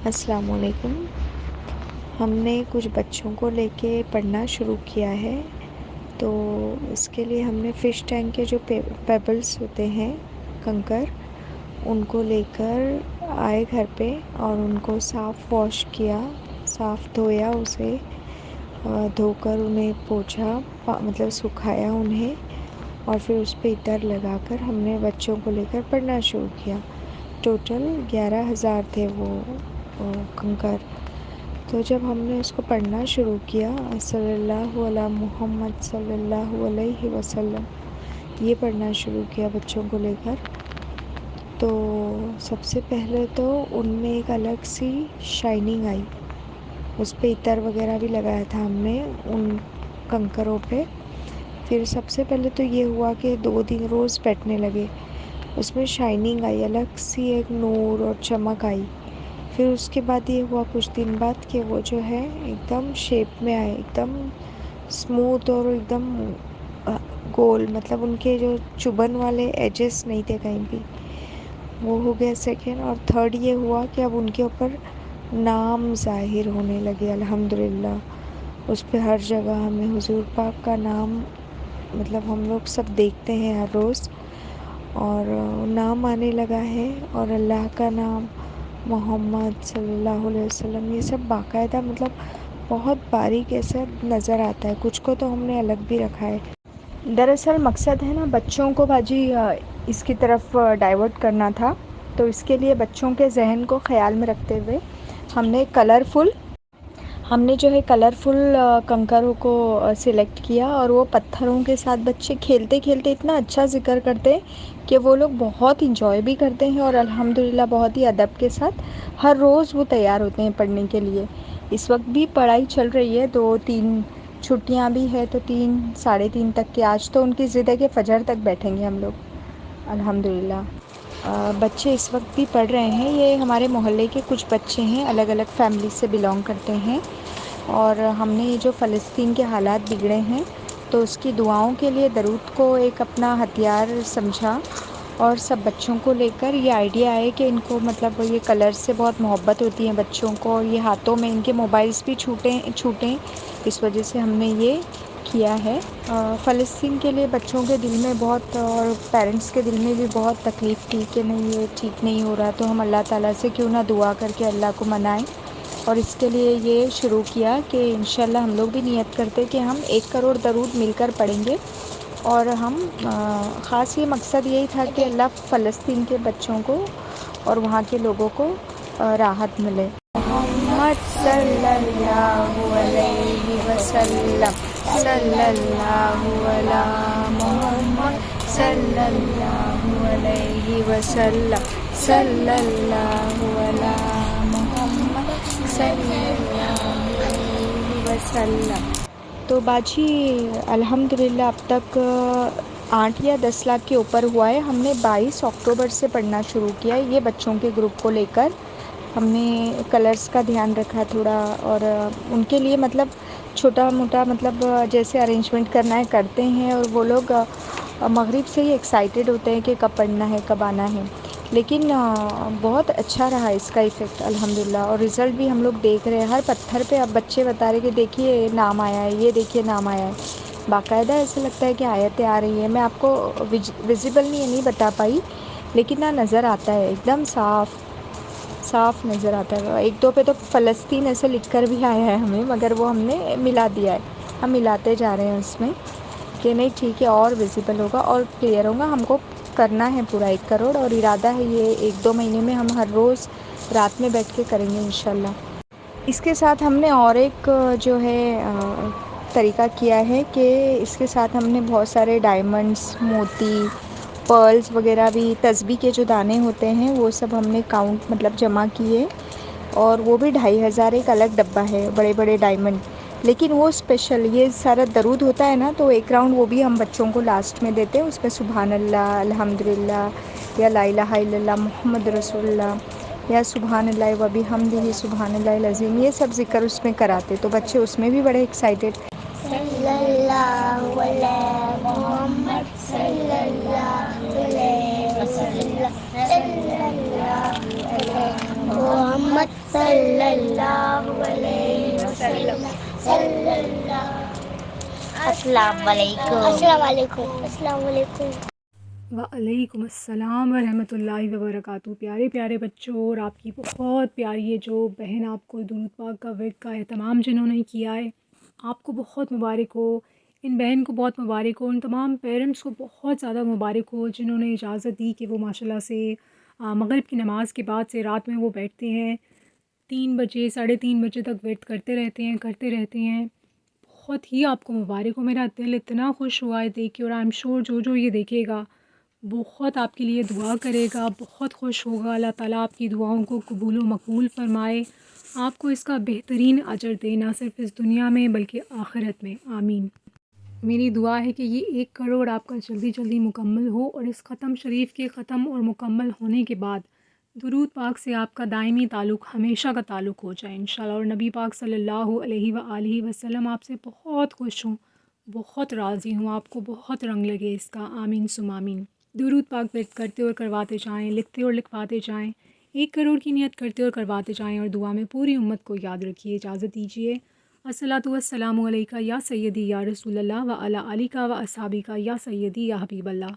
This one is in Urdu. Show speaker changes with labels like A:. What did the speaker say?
A: السلام علیکم۔ ہم نے کچھ بچوں کو لے کے پڑھنا شروع کیا ہے، تو اس کے لیے ہم نے فش ٹینک کے جو پیبلز ہوتے ہیں، کنکر، ان کو لے کر آئے گھر پہ اور ان کو صاف واش کیا، صاف دھویا، اسے دھو کر انہیں پوچھا، مطلب سکھایا انہیں، اور پھر اس پہ عطر لگا کر ہم نے بچوں کو لے کر پڑھنا شروع کیا۔ ٹوٹل 11,000 تھے وہ کنکر۔ تو جب ہم نے اس کو پڑھنا شروع کیا، صلی اللہ علی محمد صلی اللہ علیہ وسلم، یہ پڑھنا شروع کیا بچوں کو لے کر، تو سب سے پہلے تو ان میں ایک الگ سی شائننگ آئی۔ اس پہ عطر وغیرہ بھی لگایا تھا ہم نے ان کنکروں پہ۔ پھر سب سے پہلے تو یہ ہوا کہ 2 دن روز بیٹھنے لگے، اس میں شائننگ آئی، الگ سی ایک نور اور چمک آئی۔ پھر اس کے بعد یہ ہوا کچھ دن بعد کہ وہ جو ہے ایک دم شیپ میں آئے، ایک دم اسموتھ اور ایک دم گول، مطلب ان کے جو چبھن والے ایجز نہیں تھے کہیں بھی، وہ ہو گیا سیکنڈ۔ اور تھرڈ یہ ہوا کہ اب ان کے اوپر نام ظاہر ہونے لگے، الحمدللہ۔ اس پہ ہر جگہ ہمیں حضور پاک کا نام، مطلب ہم لوگ سب دیکھتے ہیں ہر روز، اور نام آنے لگا ہے، اور اللہ کا نام، محمد صلی اللہ علیہ وسلم، یہ سب باقاعدہ مطلب بہت باریک ایسا نظر آتا ہے۔ کچھ کو تو ہم نے الگ بھی رکھا ہے۔ دراصل مقصد ہے نا بچوں کو باجی اس کی طرف ڈائیورٹ کرنا تھا، تو اس کے لیے بچوں کے ذہن کو خیال میں رکھتے ہوئے ہم نے جو ہے کلرفل کنکروں کو سلیکٹ کیا، اور وہ پتھروں کے ساتھ بچے کھیلتے کھیلتے اتنا اچھا ذکر کرتے کہ وہ لوگ بہت انجوائے بھی کرتے ہیں، اور الحمدللہ بہت ہی ادب کے ساتھ ہر روز وہ تیار ہوتے ہیں پڑھنے کے لیے۔ اس وقت بھی پڑھائی چل رہی ہے، 2-3 چھٹیاں بھی ہے، تو 3-3:30 تک کی آج تو ان کی ضد ہے کہ فجر تک بیٹھیں گے ہم لوگ، الحمدللہ۔ بچے اس وقت بھی پڑھ رہے ہیں، یہ ہمارے محلے کے کچھ بچے ہیں، الگ الگ فیملی سے بلانگ کرتے ہیں، اور ہم نے یہ جو فلسطین کے حالات بگڑے ہیں تو اس کی دعاؤں کے لیے درود کو ایک اپنا ہتھیار سمجھا، اور سب بچوں کو لے کر یہ آئیڈیا ہے کہ ان کو مطلب یہ کلر سے بہت محبت ہوتی ہے بچوں کو، اور یہ ہاتھوں میں ان کے موبائلس بھی چھوٹیں، اس وجہ سے ہم نے یہ کیا ہے۔ فلسطین کے لیے بچوں کے دل میں بہت، اور پیرنٹس کے دل میں بھی بہت تکلیف تھی کہ نہیں یہ ٹھیک نہیں ہو رہا، تو ہم اللہ تعالیٰ سے کیوں نہ دعا کر کے اللہ کو منائیں، اور اس کے لیے یہ شروع کیا کہ انشاءاللہ ہم لوگ بھی نیت کرتے کہ ہم 1 کروڑ درود مل کر پڑھیں گے، اور ہم خاص یہ مقصد یہی تھا کہ اللہ فلسطین کے بچوں کو اور وہاں کے لوگوں کو راحت ملے۔ محمد صلی اللہ علیہ وسلم، صلی اللہ علی محمد صلی اللہ علیہ وسلم، صلی اللہ علی محمد صلی اللہ علیہ وسلم۔ تو باجی الحمدللہ اب تک 8 یا 10 لاکھ کے اوپر ہوا ہے۔ ہم نے 22 اکتوبر سے پڑھنا شروع کیا ہے، یہ بچوں کے گروپ کو لے کر ہم نے کلرز کا دھیان رکھا تھوڑا، اور ان کے لیے مطلب چھوٹا موٹا مطلب جیسے ارینجمنٹ کرنا ہے کرتے ہیں، اور وہ لوگ مغرب سے ہی ایکسائٹیڈ ہوتے ہیں کہ کب پڑھنا ہے کب آنا ہے، لیکن بہت اچھا رہا اس کا ایفیکٹ الحمدللہ، اور رزلٹ بھی ہم لوگ دیکھ رہے ہیں ہر پتھر پہ۔ اب بچے بتا رہے کہ دیکھیے نام آیا ہے، یہ دیکھیے نام آیا ہے، باقاعدہ ایسا لگتا ہے کہ آیتیں آ رہی ہیں۔ میں آپ کو ویزیبل نہیں بتا پائی، لیکن نظر آتا ہے، ایک دم صاف نظر آتا ہے۔ 1-2 پہ تو فلسطین ایسے لکھ کر بھی آیا ہے ہمیں، مگر وہ ہم نے ملا دیا ہے، ہم ملاتے جا رہے ہیں اس میں کہ نہیں ٹھیک ہے، اور ویزیبل ہوگا اور کلیئر ہوگا۔ ہم کو کرنا ہے پورا 1 کروڑ، اور ارادہ ہے یہ 1-2 مہینے میں ہم ہر روز رات میں بیٹھ کے کریں گے انشاءاللہ۔ اس کے ساتھ ہم نے اور ایک جو ہے طریقہ کیا ہے کہ اس کے ساتھ ہم نے بہت سارے ڈائمنڈس، موتی، پرلز وغیرہ بھی، تسبیح کے جو دانے ہوتے ہیں وہ سب ہم نے کاؤنٹ مطلب جمع کیے، اور وہ بھی 2,500 ایک الگ ڈبہ ہے، بڑے بڑے ڈائمنڈ، لیکن وہ اسپیشل یہ سارا درود ہوتا ہے نا، تو 1 راؤنڈ وہ بھی ہم بچوں کو لاسٹ میں دیتے ہیں، اس میں سبحان اللہ، الحمدللہ، یا لا الہ الا اللہ محمد رسول اللہ، یا سبحان اللہ و بحمدہ سبحان اللہ العظیم، یہ سب ذکر اس میں کراتے، تو بچے اس میں بھی بڑے ایکسائٹیڈ۔ صلی اللہ علی محمد صلی اللہ علیہ وسلم، صلی اللہ علیہ محمد
B: صلی اللہ علیہ وسلم صلی اللہ. السلام علیکم. السلام علیکم. السلام علیکم.
C: وعلیکم السلام ورحمۃ اللہ وبرکاتہ. پیارے پیارے بچوں، اور آپ کی بہت پیاری ہے جو بہن آپ کو درود پاک کا ورد کا اہتمام جنہوں نے کیا ہے، آپ کو بہت مبارک ہو. ان بہن کو بہت مبارک ہو. ان تمام پیرنٹس کو بہت زیادہ مبارک ہو جنہوں نے اجازت دی کہ وہ ماشاءاللہ سے مغرب کی نماز کے بعد سے رات میں وہ بیٹھتے ہیں 3 بجے 3:30 بجے تک ویٹ کرتے رہتے ہیں. بہت ہی آپ کو مبارک ہو. میرا دل اتنا خوش ہوا ہے دیکھ کے، اور آئی ایم شیور جو یہ دیکھے گا بہت آپ کے لیے دعا کرے گا، بہت خوش ہوگا. اللہ تعالیٰ آپ کی دعاؤں کو قبول و مقبول فرمائے، آپ کو اس کا بہترین اجر دے، نہ صرف اس دنیا میں بلکہ آخرت میں. آمین. میری دعا ہے کہ یہ 1 کروڑ آپ کا جلدی جلدی مکمل ہو، اور اس ختم شریف کے ختم اور مکمل ہونے کے بعد درود پاک سے آپ کا دائمی تعلق ہمیشہ کا تعلق ہو جائے انشاءاللہ. اور نبی پاک صلی اللہ علیہ وآلہ وسلم آپ سے بہت خوش ہوں، بہت راضی ہوں، آپ کو بہت رنگ لگے اس کا. آمین ثم آمین. درود پاک ورد کرتے اور کرواتے جائیں، لکھتے اور لکھواتے جائیں، 1 کروڑ کی نیت کرتے اور کرواتے جائیں، اور دعا میں پوری امت کو یاد رکھیے. اجازت دیجیے. الصلاۃ والسلام علیکہ یا سیدی یا رسول اللہ و علی آلکہ و اصحابہ یا سیدی یا حبیب اللہ.